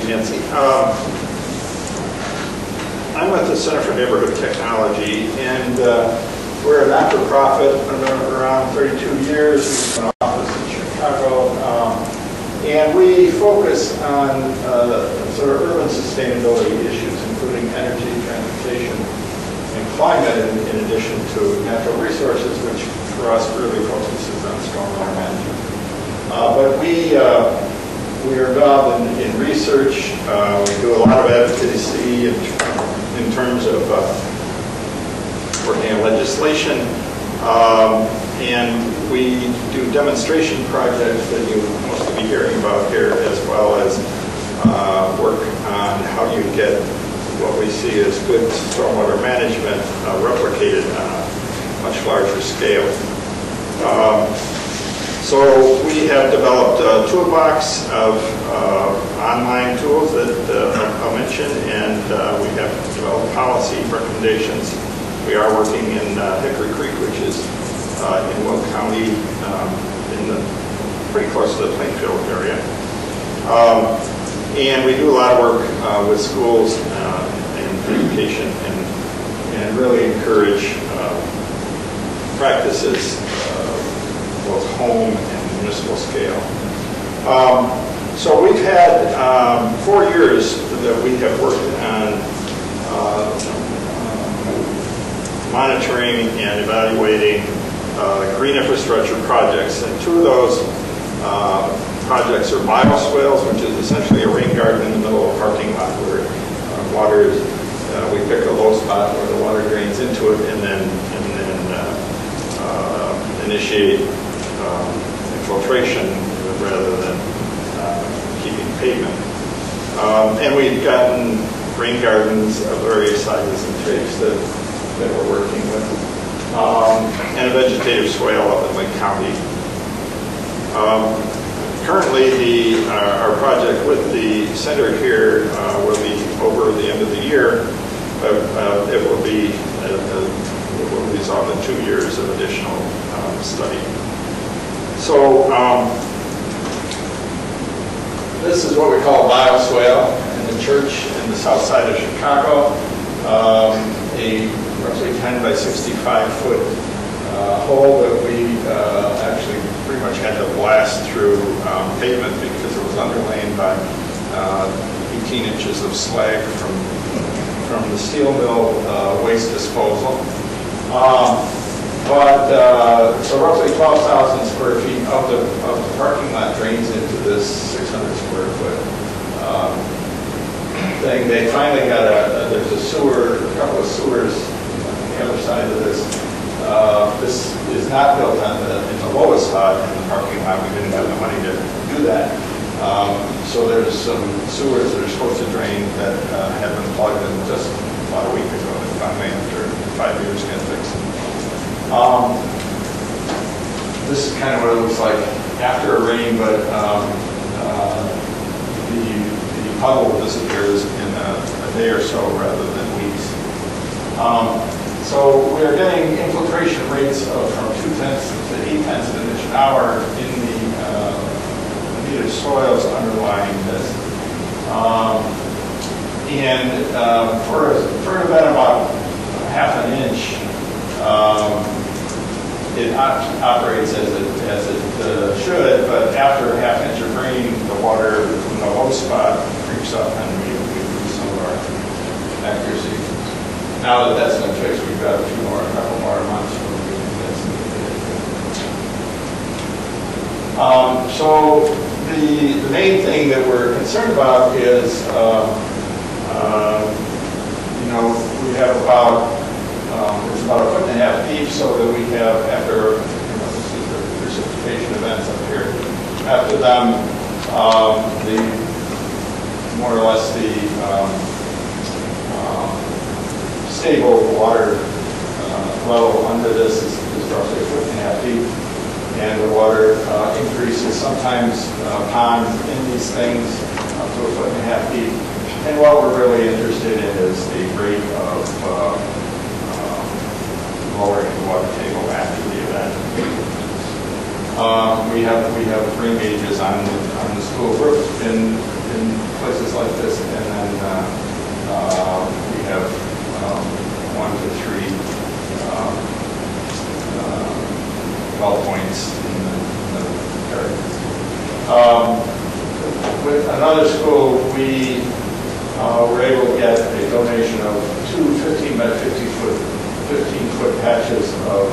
Nancy. I'm with the Center for Neighborhood Technology, and we're a not-for-profit. I've been around 32 years. We have an office in Chicago, and we focus on sort of urban sustainability issues, including energy, transportation, and climate, in addition to natural resources, which for us really focuses on stormwater management. But we are involved in research. We do a lot of advocacy in terms of working on legislation, and we do demonstration projects that you must be hearing about here, as well as work on how you get what we see as good stormwater management replicated on a much larger scale. So we have developed a toolbox of online tools that I'll mention, and we have developed policy recommendations. We are working in Hickory Creek, which is in Will County, pretty close to the Plainfield area. And we do a lot of work with schools and education, and really encourage practices both home and municipal scale. So we've had 4 years that we have worked on monitoring and evaluating green infrastructure projects, and 2 of those projects are bioswales, which is essentially a rain garden in the middle of a parking lot where water is, we pick a low spot where the water drains into it, and then initiate infiltration rather than keeping pavement. And we've gotten rain gardens of various sizes and shapes that we're working with, and a vegetative swale up in Lake County. Currently, our project with the center here will be over the end of the year, but it will result in 2 years of additional study. So this is what we call a bioswale in the church in the south side of Chicago. A roughly 10 by 65 foot hole that we actually pretty much had to blast through pavement because it was underlain by 18 inches of slag from the steel mill waste disposal. So roughly 12,000 square feet of the parking lot drains into this 600 square foot thing. They finally got there's a couple of sewers on the other side of this. This is not built in the lowest spot in the parking lot. We didn't have the money to do that. So there's some sewers that are supposed to drain that have been plugged in just about a week ago, and finally after 5 years got fixed. This is kind of what it looks like after a rain, but the puddle disappears in a day or so rather than weeks. So we're getting infiltration rates of from 0.2 to 0.8 of an inch an hour in the native soils underlying this. For about 1/2 inch, it operates as it should, but after 1/2 inch of rain, the water from the low spot creeps up, and we lose some of our accuracy. Now that that's been fixed, we've got a couple more months for this. So the main thing that we're concerned about is, we have about it's about 1.5 feet deep, so that we have, after this is the precipitation events up here, after them, more or less the stable water level under this is roughly 1.5 feet, and the water increases sometimes ponds in these things up to 1.5 feet. And what we're really interested in is the rate of lowering the water table after the event. We have rain gauges on the school roof in places like this, and then we have 1 to 3 well points in the area. With another school, we were able to get a donation of 2 15 by 15-foot patches of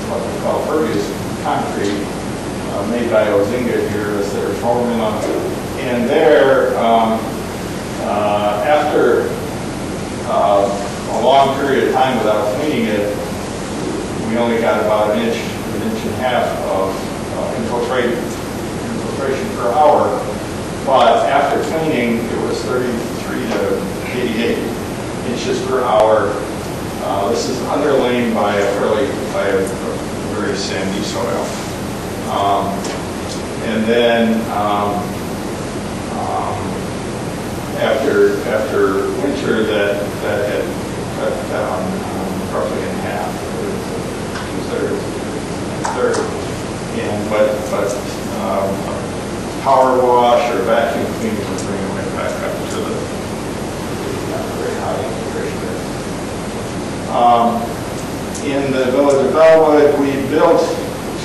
what we call pervious concrete made by Ozinga here as their formula. And there, after a long period of time without cleaning it, we only got about an inch and a half of infiltration per hour. But after cleaning, it was 33 to 88 inches per hour. This is underlain by a very sandy soil. And then after winter, that had cut down roughly in half. It was a third. And but power wash or vacuum cleaning would bring it right back up to the very high infiltration there. In the village of Bellwood, we built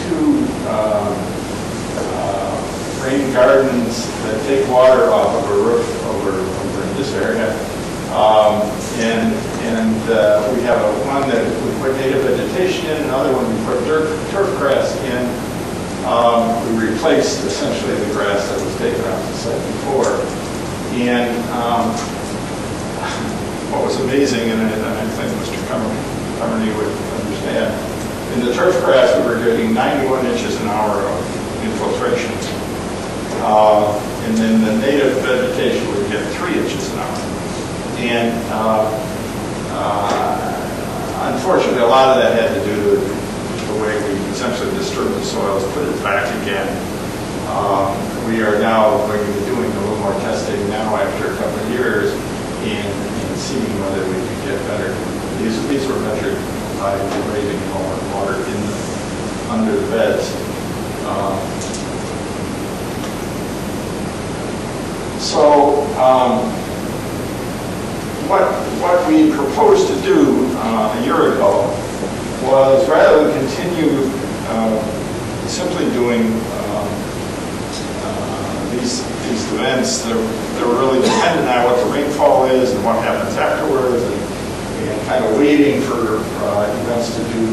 2 rain gardens that take water off of a roof over in this area. We have one that we put native vegetation in, another one we put turf grass in. We replaced essentially the grass that was taken off the site before. And what was amazing, and I think Mr. Cumberny would understand, in the turf grass we were getting 91 inches an hour of infiltration. And then the native vegetation would get 3 inches an hour. And unfortunately, a lot of that had to do with the way we essentially disturbed the soils, put it back again. We are now going to be doing a little more testing now after a couple of years and seeing whether we can get better. These were measured by raising water under the beds. What we proposed to do a year ago was, rather than continue simply doing these events, they're really dependent on what the rainfall is and what happens afterwards, and kind of waiting for events to do.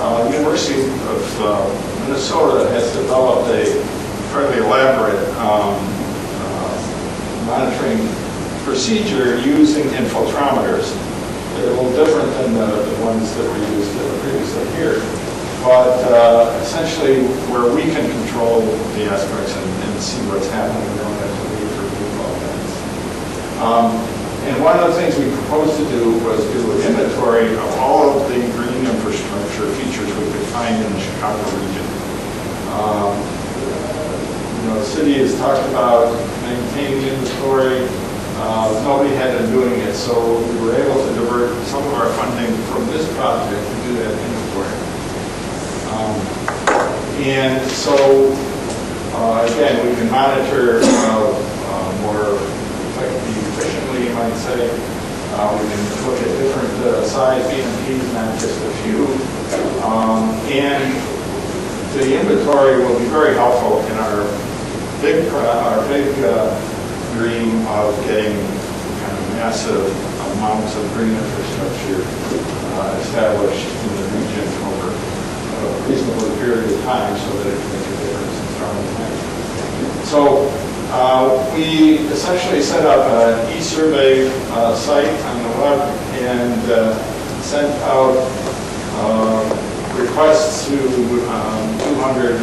The University of Minnesota has developed a fairly elaborate monitoring procedure using infiltrometers. They're a little different than the ones that were used previously here, but essentially where we can control the aspects and see what's happening. We don't have to wait for rainfall events. And one of the things we proposed to do was do an inventory of all of the green infrastructure features we could find in the Chicago region. The city has talked about maintaining inventory. Nobody had been doing it, so we were able to divert some of our funding from this project to do that inventory. And so, again, we can monitor more efficiently, you might say. We can look at different size BMPs, not just a few. And the inventory will be very helpful in our big dream of getting kind of massive amounts of green infrastructure established in the region over a reasonable period of time so that it can make a difference in farming life. So we essentially set up an e-survey site on the web and sent out requests to 200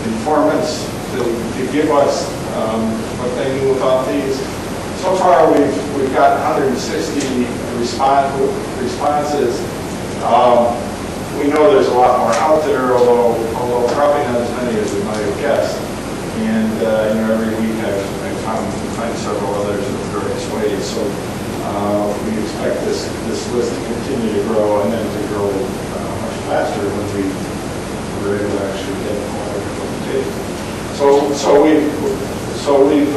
informants to give us what they knew about these. So far, we've got 160 responses. We know there's a lot more out there, although probably not as many as we might have guessed. And every week I find several others in various ways. So we expect this list to continue to grow and then to grow much faster when we're able to actually get more implementation. So we've So we've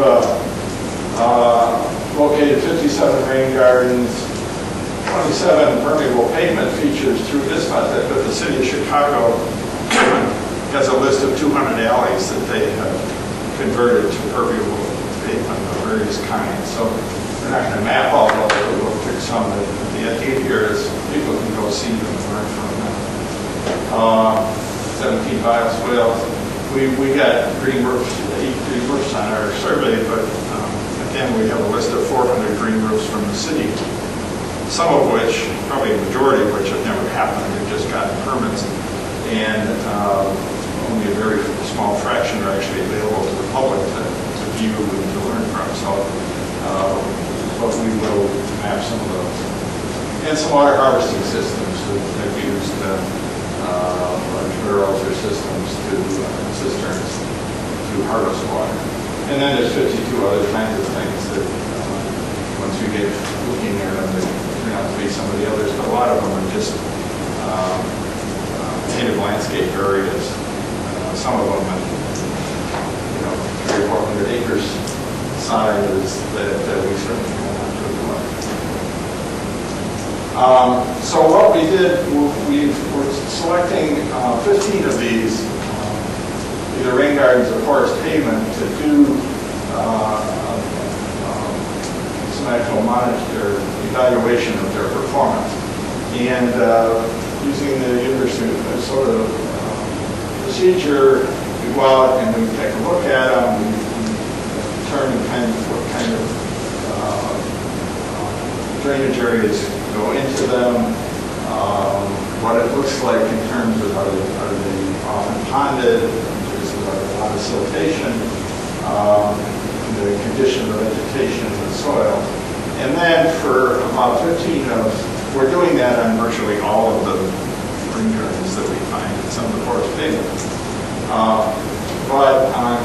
located 57 rain gardens, 27 permeable pavement features through this method, but the city of Chicago has a list of 200 alleys that they have converted to permeable pavement of various kinds. So we're not going to map all of them, we'll pick some that the idea here is people can go see them and learn from them. 17 bioswales. We got green roofs, 8 green roofs on our survey, but again, we have a list of 400 green roofs from the city, some of which, probably a majority of which have never happened. They've just gotten permits, and only a very small fraction are actually available to the public to view and to learn from. So, but we will map some of those. And some water harvesting systems that have used large barrels or systems to cisterns to harvest water. And then there's 52 other kinds of things that once we get looking at them, they turn out to be some of the others, but a lot of them are just native landscape areas. Some of them, 300 or 400 acres size that we certainly don't want to ignore. So what we did, we're selecting 15 of these, either rain gardens or forest pavement, to do some actual monitor evaluation of their performance. And using the University of Minnesota procedure, we go out and we take a look at them, we determine what kind of drainage areas go into them, what it looks like in terms of are they often ponded, there's a lot of siltation, the condition of vegetation of the soil. And then for about 15 of, we're doing that on virtually all of the rain gardens that we find in some of the forest pavement. But on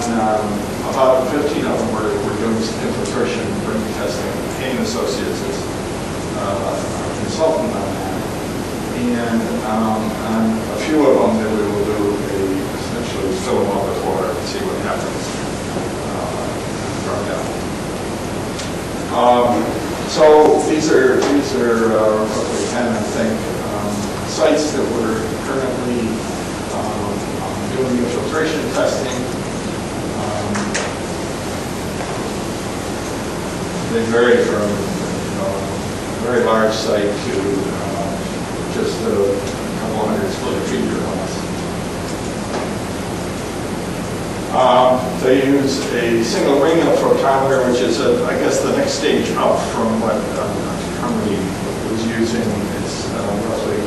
about 15 of them, we're doing some infiltration ring testing. Kane Associates is our consultant on that. And on a few of them, that we will do essentially fill them up with water and see what happens. So these are roughly 10, I think, sites that we're currently doing infiltration testing. They vary from a very large site to just a couple hundred square feet or less. They use a single ring infiltrometer, which is, I guess, the next stage up from what Harmony was using. It's roughly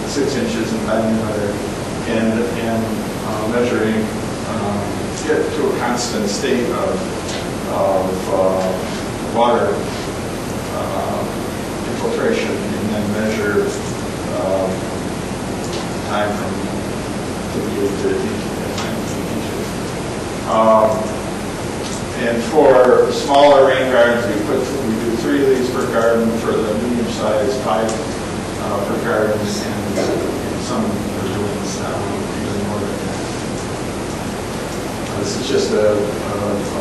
6 inches in diameter, and measuring, get to a constant state of water infiltration, and then measure time from 58 to 90 inches. And for smaller rain gardens, we do 3 of these per garden. For the medium size, 5 per garden, and some are doing even more than that. This is just a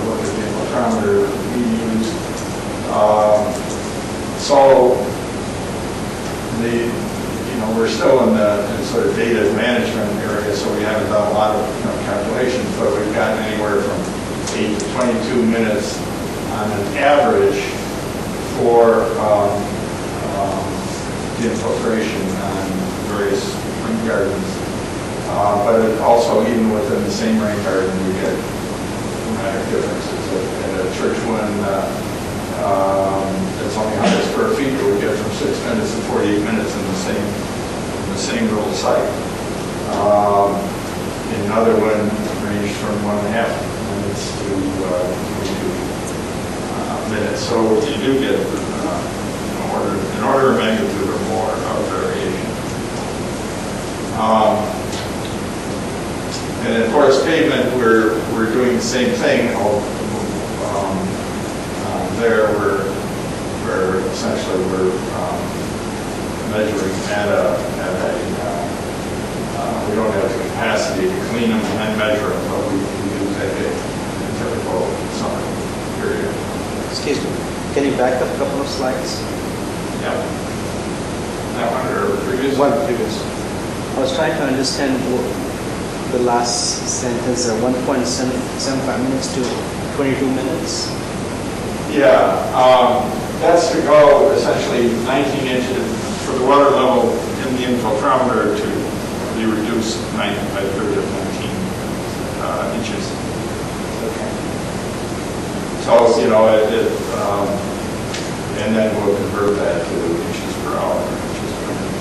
look at the infiltrometer we used. So we're still in the sort of data management area, so we haven't done a lot of calculations, but we've gotten anywhere from 8 to 22 minutes on an average for the infiltration on various rain gardens. But also, even within the same rain garden, we get dramatic differences. At a church one, it's only 100 square feet, but we get from 6 minutes to 48 minutes in the same little site. In another one, ranged from 1.5 minutes to 22 minutes. So you do get an order of magnitude or more of variation. And in forest pavement, we're doing the same thing. There, we're essentially measuring at we don't have the capacity to clean them and then measure them, but we do take a typical back up a couple of slides? Yeah. That one or previous? One previous. I was trying to understand the last sentence, 1.75 minutes to 22 minutes. Yeah, that's to go essentially 19 inches for the water level in the infiltrometer to be reduced by a third of 19 inches. Okay. So, you know, and then we'll convert that to inches per hour. Inches per minute.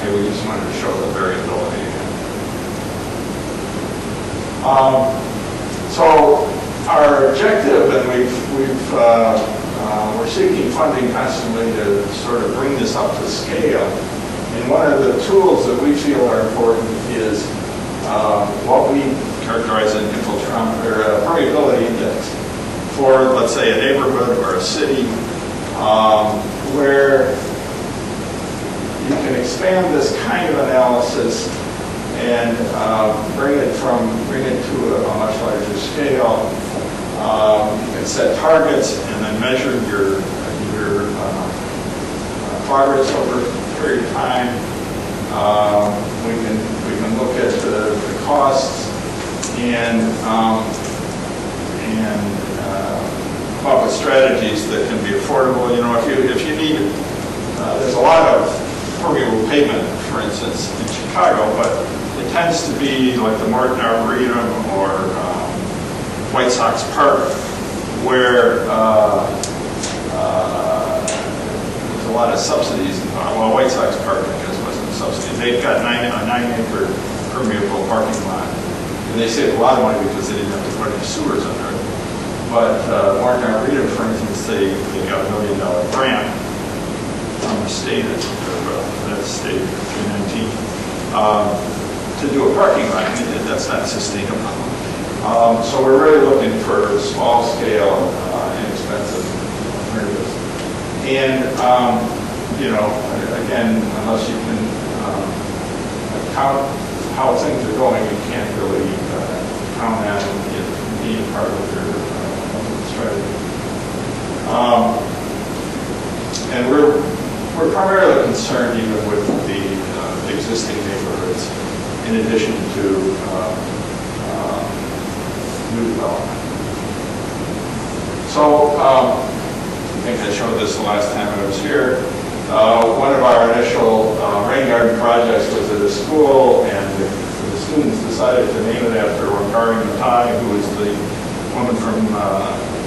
And we just wanted to show the variability again. So our objective, and we're seeking funding constantly to sort of bring this up to scale. And one of the tools that we feel are important is what we characterize as an infiltrometer, or a permeability index for, let's say, a neighborhood or a city, where you can expand this kind of analysis and bring it to a much larger scale. You can set targets and then measure your progress over a period of time. We can look at the costs and come up with strategies that can be affordable. You know, if you need, there's a lot of permeable pavement, for instance, in Chicago, but it tends to be like the Morton Arboretum or White Sox Park, where there's a lot of subsidies. Well, White Sox Park, I guess, wasn't a subsidy. They've got a 9-acre permeable parking lot. And they saved a lot of money because they didn't have to put any sewers under it. But Morton Arboretum, for instance, they got $1 million grant from the state, that state, 319, to do a parking lot. And that's not sustainable. So we're really looking for small-scale, inexpensive alternatives. And, you know, again, unless you can count how things are going, you can't really count that and be part of your strategy. And we're primarily concerned even with the existing neighborhoods, in addition to new development. So, I think I showed this the last time I was here. One of our initial rain garden projects was at a school, and the students decided to name it after Wangari Maathai, who was the woman from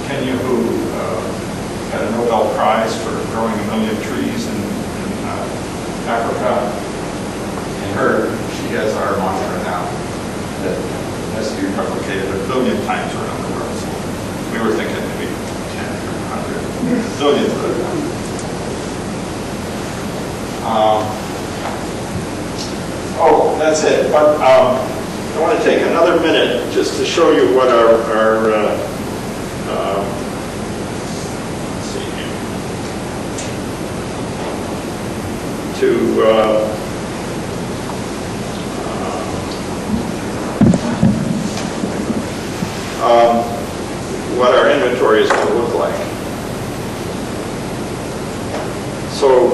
Kenya who got a Nobel Prize for growing 1 million trees in Africa. And she has our mantra now that has to be replicated 1 billion times around the world. So we were thinking maybe 10 or 100 billion. Oh, that's it. But I want to take another minute just to show you what our let's see here. What our inventory is going to look like. So,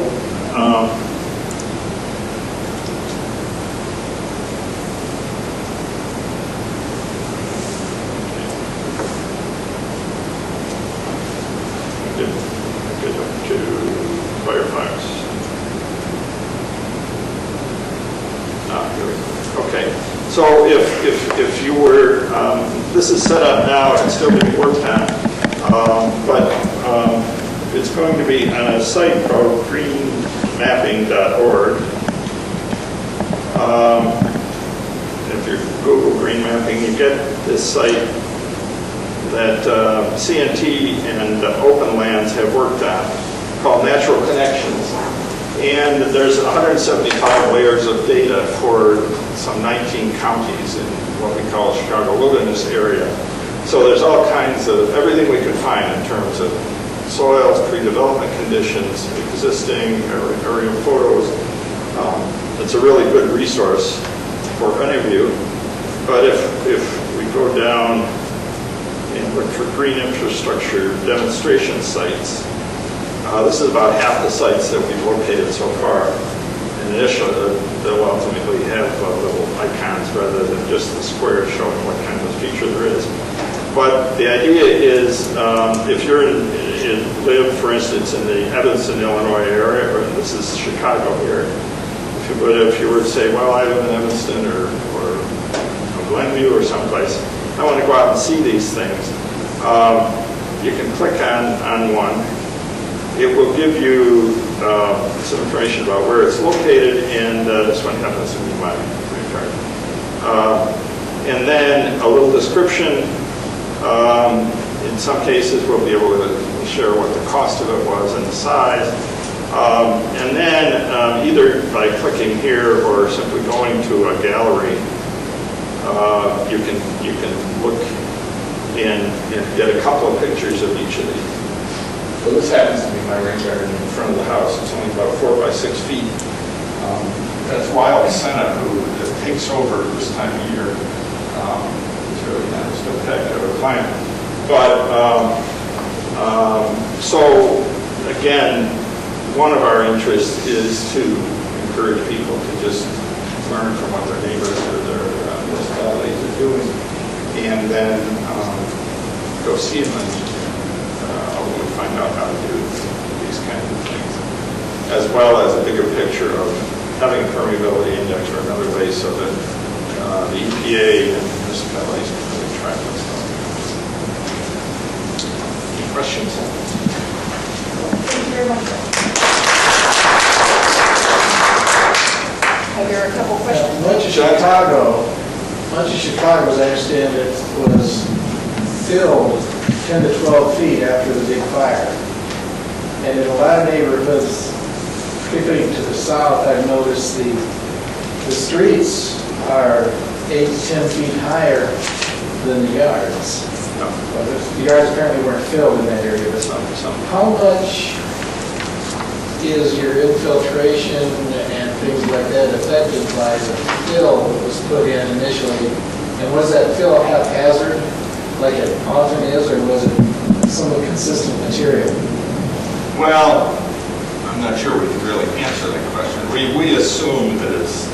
get up to Firefox. Here we go. Okay. So if you were, this is set up now and still being worked on, but it's going to be on a site called greenmapping.org. If you Google green mapping, you get this site that CNT and Open Lands have worked on called Natural Connections. And there's 175 layers of data for some 19 counties in what we call Chicago Wilderness area. So there's all kinds of, everything we could find in terms of soils, pre-development conditions, existing aerial photos. It's a really good resource for any of you. But if we go down and look for green infrastructure demonstration sites. This is about half the sites that we've located so far. And initially, they'll ultimately have little icons rather than just the square showing what kind of feature there is. But the idea is, if you're live, for instance, in the Evanston, Illinois area, or this is Chicago here, if you were to say, well, I live in Evanston or Glenview or someplace, I want to go out and see these things. You can click on one. It will give you some information about where it's located, and this one happens to be my card. And then a little description. In some cases, we'll be able to share what the cost of it was and the size. And then either by clicking here or simply going to a gallery, you can look and get a couple of pictures of each of these. So this happens to be my rain garden in front of the house. It's only about 4 by 6 feet. That's wild senna who takes over this time of year. It's really kind of spectacular plant. But so again, one of our interests is to encourage people to just learn from what their neighbors or their municipalities are doing, and then go see them and hopefully find out how to do these kinds of things, as well as a bigger picture of having a permeability index or another way so that the EPA and municipalities can really track this stuff. Any questions? Thank you very much. Are there a couple questions? Much of Chicago, as I understand it, was filled 10 to 12 feet after the big fire. And in a lot of neighborhoods, particularly to the south, I've noticed the streets are 8 to 10 feet higher than the yards. No. Well, the yards apparently weren't filled in that area, but how much is your infiltration and things like that affected by the fill that was put in initially? And was that fill haphazard, like it often is, or was it somewhat consistent material? Well, I'm not sure we can really answer that question. We assume that it's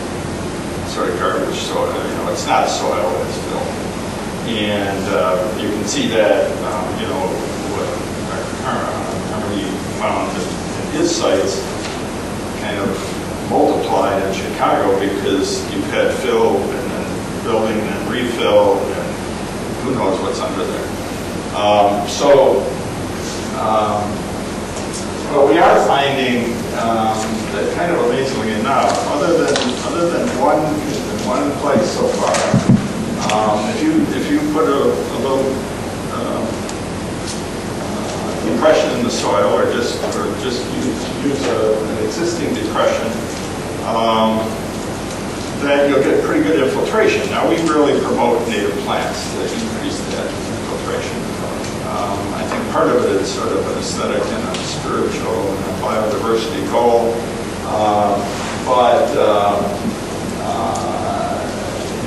sort of garbage soil. You know, it's not soil, it's fill. And you can see that, you know, what Harmony found in his sites kind of multiplied in Chicago because you've had fill and then building and refill and who knows what's under there. But we are finding that kind of amazingly enough, other than one place so far, if you put a little depression in the soil, or just use an existing depression, then you'll get pretty good infiltration. Now we really promote native plants to increase that infiltration. I think part of it is sort of an aesthetic and a spiritual and a biodiversity goal,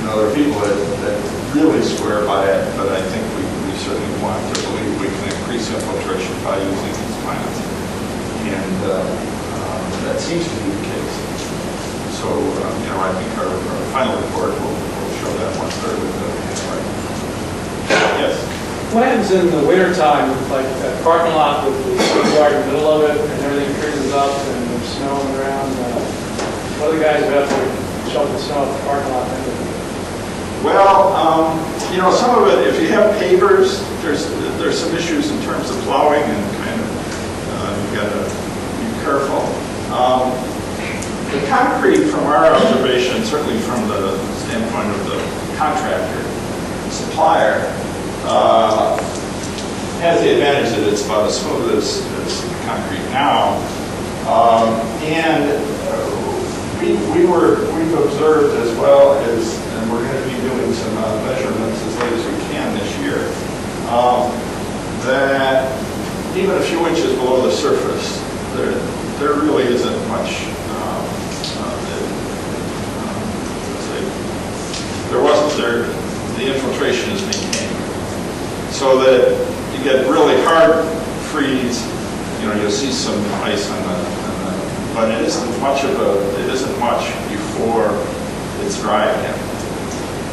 you know, there are people that really swear by it, but I think we certainly want to believe we can increase infiltration by using these plants, and that seems to be the case. So, you know, I think our final report will show that once they're with the handwriting. Yes? What happens in the wintertime, like that parking lot with the schoolyard in the middle of it and everything freezes up and there's snow on the ground? What are the guys who have to shovel the snow off the parking lot? Well, you know, some of it, if you have pavers, there's some issues in terms of plowing and kind of, you've got to be careful. The concrete, from our observation, certainly from the standpoint of the contractor, supplier, has the advantage that it's about as smooth as concrete now. We've observed as well as, and we're going to be doing some measurements as late as we can this year, that even a few inches below the surface, there really isn't much. The infiltration is maintained. so that you get really hard freeze. You'll see some ice on the but it isn't much before it's dry again.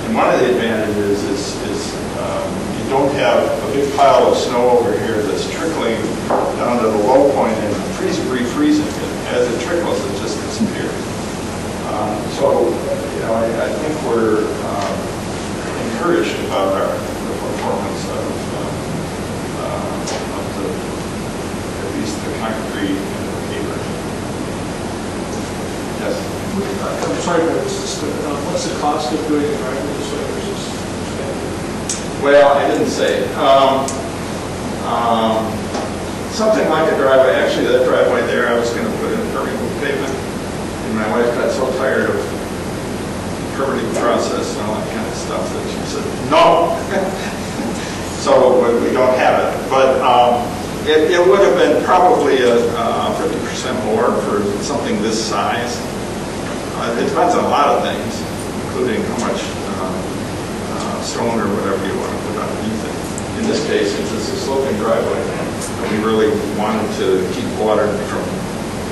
And one of the advantages is you don't have a big pile of snow over here that's trickling down to the low point and refreezing it. As it trickles, it just disappears. So, I think we're encouraged about the performance of at least the concrete and the paper. Yes? I'm sorry about this, but what's the cost of doing it right this way versus standard? Well, I didn't say. Something like a driveway. Actually, that driveway there, I was going to put in permeable pavement, and my wife got so tired of permitting process and all that kind of stuff that she said, no. So we don't have it. But it would have been probably a 50% more for something this size. It depends on a lot of things, including how much stone or whatever you want to put underneath it. In this case, since it's a sloping driveway, we really wanted to keep water from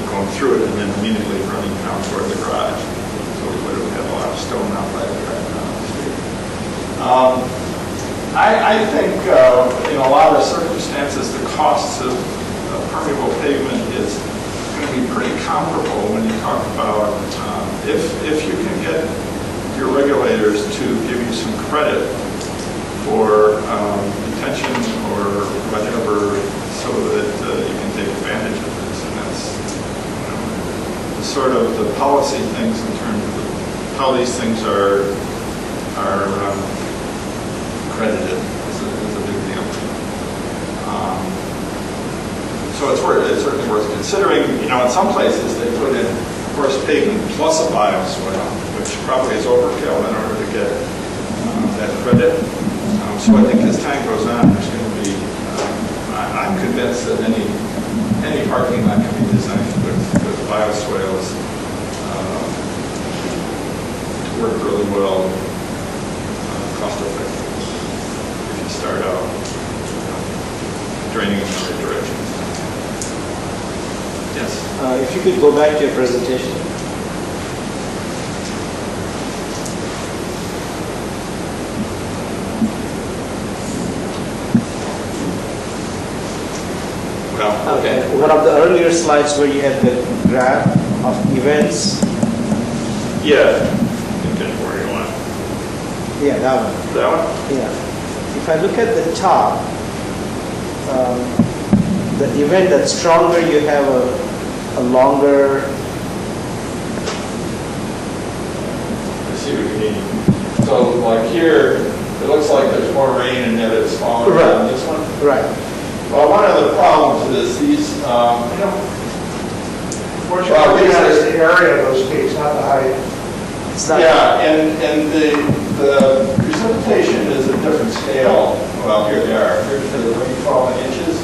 going through it and then immediately running down toward the garage. So we would have had a lot of stone out by the street. I think in a lot of circumstances, the costs of permeable pavement is going to be pretty comparable when you talk about if you can get your regulators to give you some credit for detention or whatever, so that you can take advantage of this. And that's sort of the policy things in terms of how these things are credited is a big deal. So it's certainly worth considering. In some places they put in coarse pavement plus a bioswale, which probably is overkill in order to get that credit. So I think as time goes on, there's going to be, I'm convinced that any parking lot can be designed with bioswales to work really well, cost effective, if you start out draining in the right direction. Yes? If you could go back to your presentation. Okay. One of the earlier slides where you had the graph of events. Yeah. Continue where you want. Yeah, that one. That one? Yeah. If I look at the top, the event that's stronger, you have a longer. I see what you mean. So like here, it looks like there's more rain and yet it's falling on this one? Right. Well, one of the problems is these, Fortunately, that is the area of those peaks, not the height. It's not. yeah, and the precipitation is a different scale. Well, here they are. Here's the rainfall in inches.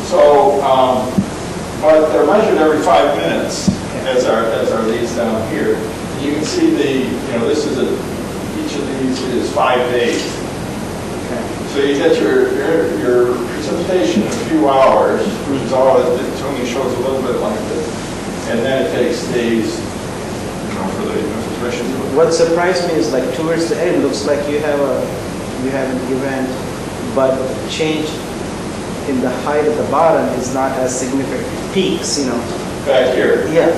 So, but they're measured every 5 minutes, as are these down here. You can see this is each of these is 5 days. So you get your precipitation in a few hours, which is all it only shows a little bit like this, and then it takes days, for the infiltration. What surprised me is like towards the end, looks like you have an event, but change in the height at the bottom is not as significant. Peaks, Back here. Yeah.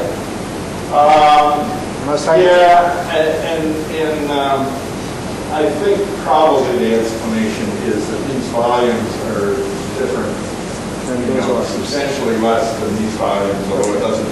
I think probably the explanation is that these volumes are different, And those are substantially less than these volumes, although it doesn't